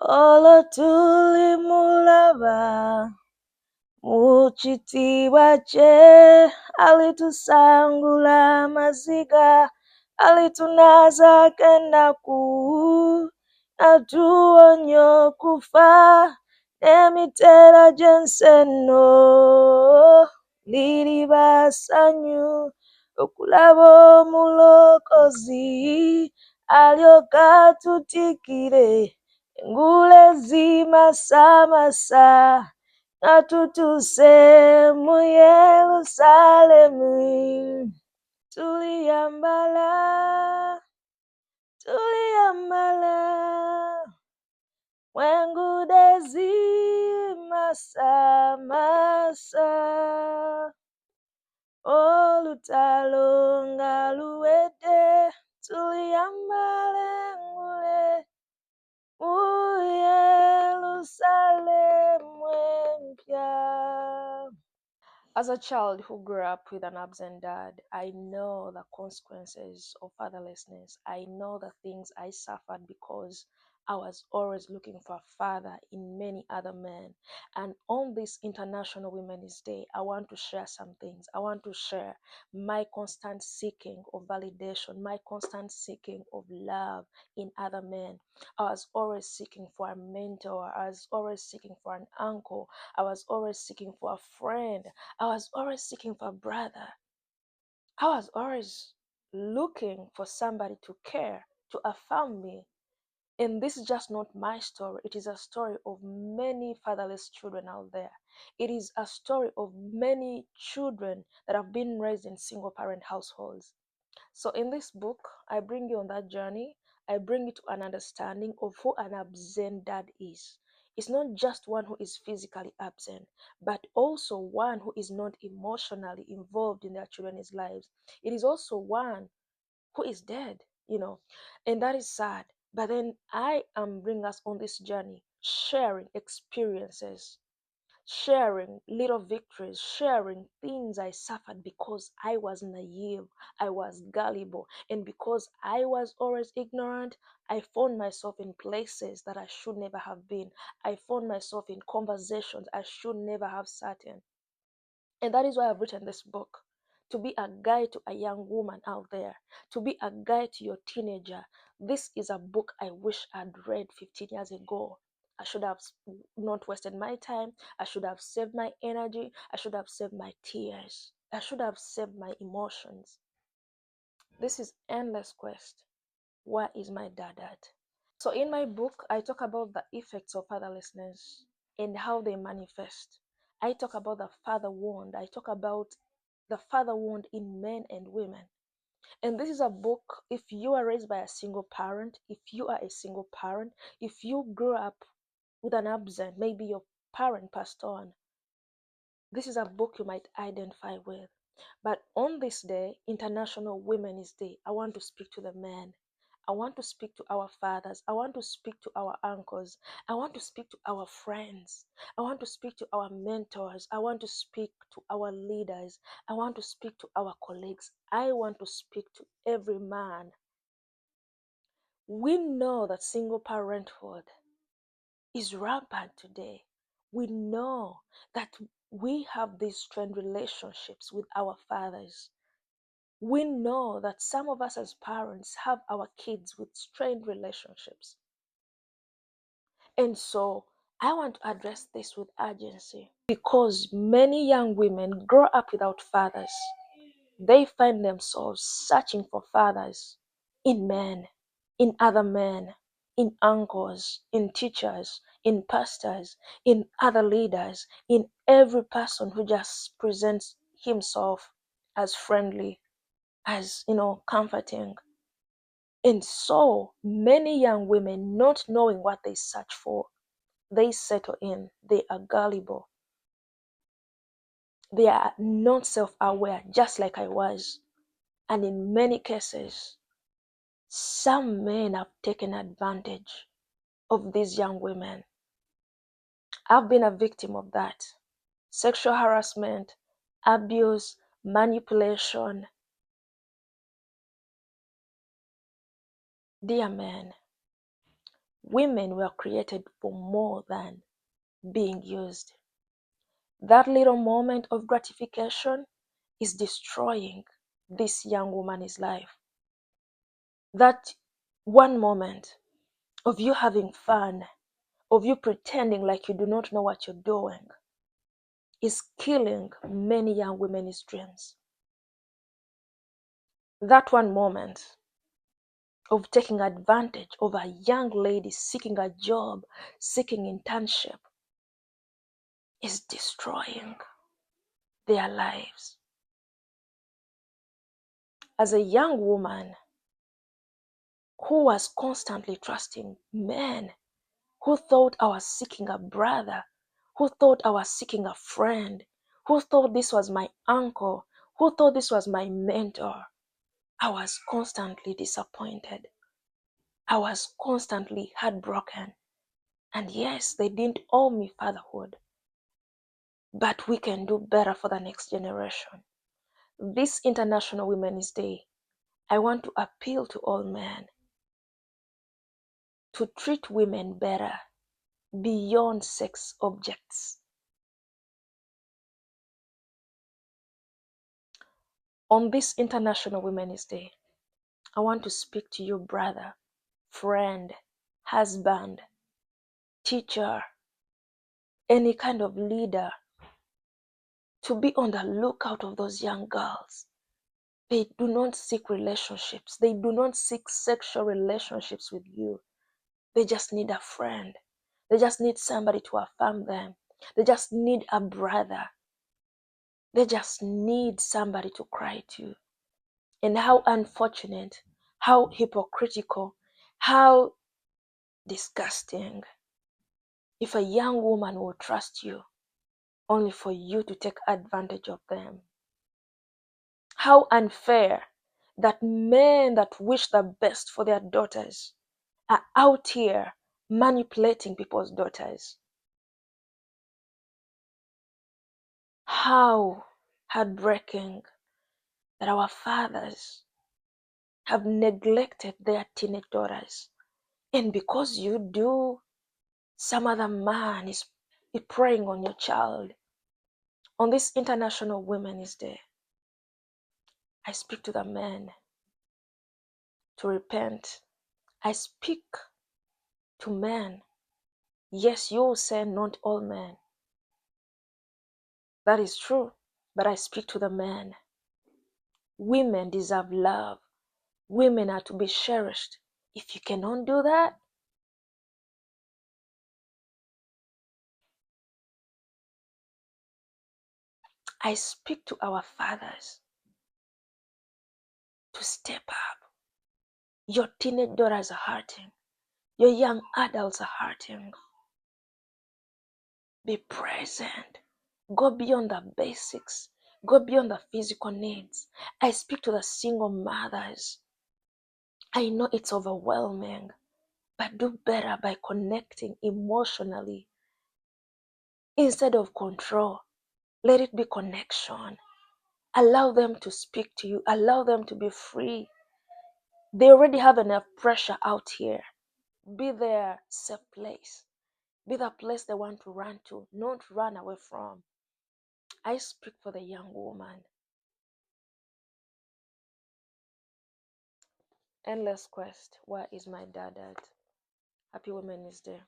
Olo tulimulaba muchitiwa che, alitusangula maziga, alitunaza kenaku, atuonyo kufa, emitera jenseno, liribasanyu, okulabo mulokozi, aliokatutikire, ngule zimasamasa, atutuse mu Yerusalemu, tuliyambala mwengude zimasamasa, olutalo ngaluwede, tuliyambale ngule mu Yerusalemu empya. As a child who grew up with an absent dad, I know the consequences of fatherlessness. I know the things I suffered because I was always looking for a father in many other men. And on this International Women's Day, I want to share some things. I want to share my constant seeking of validation, my constant seeking of love in other men. I was always seeking for a mentor. I was always seeking for an uncle. I was always seeking for a friend. I was always seeking for a brother. I was always looking for somebody to care, to affirm me. And this is just not my story. It is a story of many fatherless children out there. It is a story of many children that have been raised in single parent households. So in this book, I bring you on that journey. I bring you to an understanding of who an absent dad is. It's not just one who is physically absent, but also one who is not emotionally involved in their children's lives. It is also one who is dead, and that is sad. But then I am bringing us on this journey, sharing experiences, sharing little victories, sharing things I suffered because I was naive, I was gullible, and because I was always ignorant, I found myself in places that I should never have been. I found myself in conversations I should never have sat in. And that is why I've written this book. To be a guide to a young woman out there, to be a guide to your teenager. This is a book I wish I'd read 15 years ago. I should have not wasted my time. I should have saved my energy. I should have saved my tears. I should have saved my emotions. This is endless quest. Where is my dad at? So in my book, I talk about the effects of fatherlessness and how they manifest. I talk about the father wound. I talk about the father wound in men and women. And this is a book, if you are raised by a single parent, if you are a single parent, if you grew up with an absent, maybe your parent passed on, this is a book you might identify with. But on this day, International Women's Day, I want to speak to the men. I want to speak to our fathers. I want to speak to our uncles. I want to speak to our friends. I want to speak to our mentors. I want to speak to our leaders. I want to speak to our colleagues. I want to speak to every man. We know that single parenthood is rampant today. We know that we have these strained relationships with our fathers. We know that some of us as parents have our kids with strained relationships. And so I want to address this with urgency because many young women grow up without fathers. They find themselves searching for fathers in men, in other men, in uncles, in teachers, in pastors, in other leaders, in every person who just presents himself as friendly, as comforting. And so many young women, not knowing what they search for, they settle in. They are gullible. They are not self-aware, just like I was. And in many cases, some men have taken advantage of these young women. I've been a victim of that. Sexual harassment, abuse, manipulation. Dear men, Women were created for more than being used. That little moment of gratification is destroying this young woman's life. That one moment of you having fun, of you pretending like you do not know what you're doing, is killing many young women's dreams. That one moment of taking advantage of a young lady seeking a job, seeking internship, is destroying their lives. As a young woman who was constantly trusting men, who thought I was seeking a brother, who thought I was seeking a friend, who thought this was my uncle, who thought this was my mentor, I was constantly disappointed. I was constantly heartbroken. And yes, they didn't owe me fatherhood, but we can do better for the next generation. This International Women's Day, I want to appeal to all men to treat women better beyond sex objects. On this International Women's Day, I want to speak to you, brother, friend, husband, teacher, any kind of leader, to be on the lookout of those young girls. They do not seek relationships. They do not seek sexual relationships with you. They just need a friend. They just need somebody to affirm them. They just need a brother. They just need somebody to cry to. And how unfortunate, how hypocritical, how disgusting if a young woman will trust you only for you to take advantage of them. How unfair that men that wish the best for their daughters are out here manipulating people's daughters. How heartbreaking that our fathers have neglected their teenage daughters. And because you do, some other man is preying on your child. On this International Women's Day, I speak to the men to repent. I speak to men. Yes, you will say not all men. That is true. But I speak to the men. Women deserve love. Women are to be cherished. If you cannot do that, I speak to our fathers to step up. Your teenage daughters are hurting. Your young adults are hurting. Be present. Go beyond the basics. Go beyond the physical needs. I speak to the single mothers. I know it's overwhelming, but do better by connecting emotionally instead of control. Let it be connection. Allow them to speak to you. Allow them to be free. They already have enough pressure out here. Be their safe place. Be the place they want to run to, not run away from. I speak for the young woman. Endless quest. Where is my dad at? Happy Women's Day.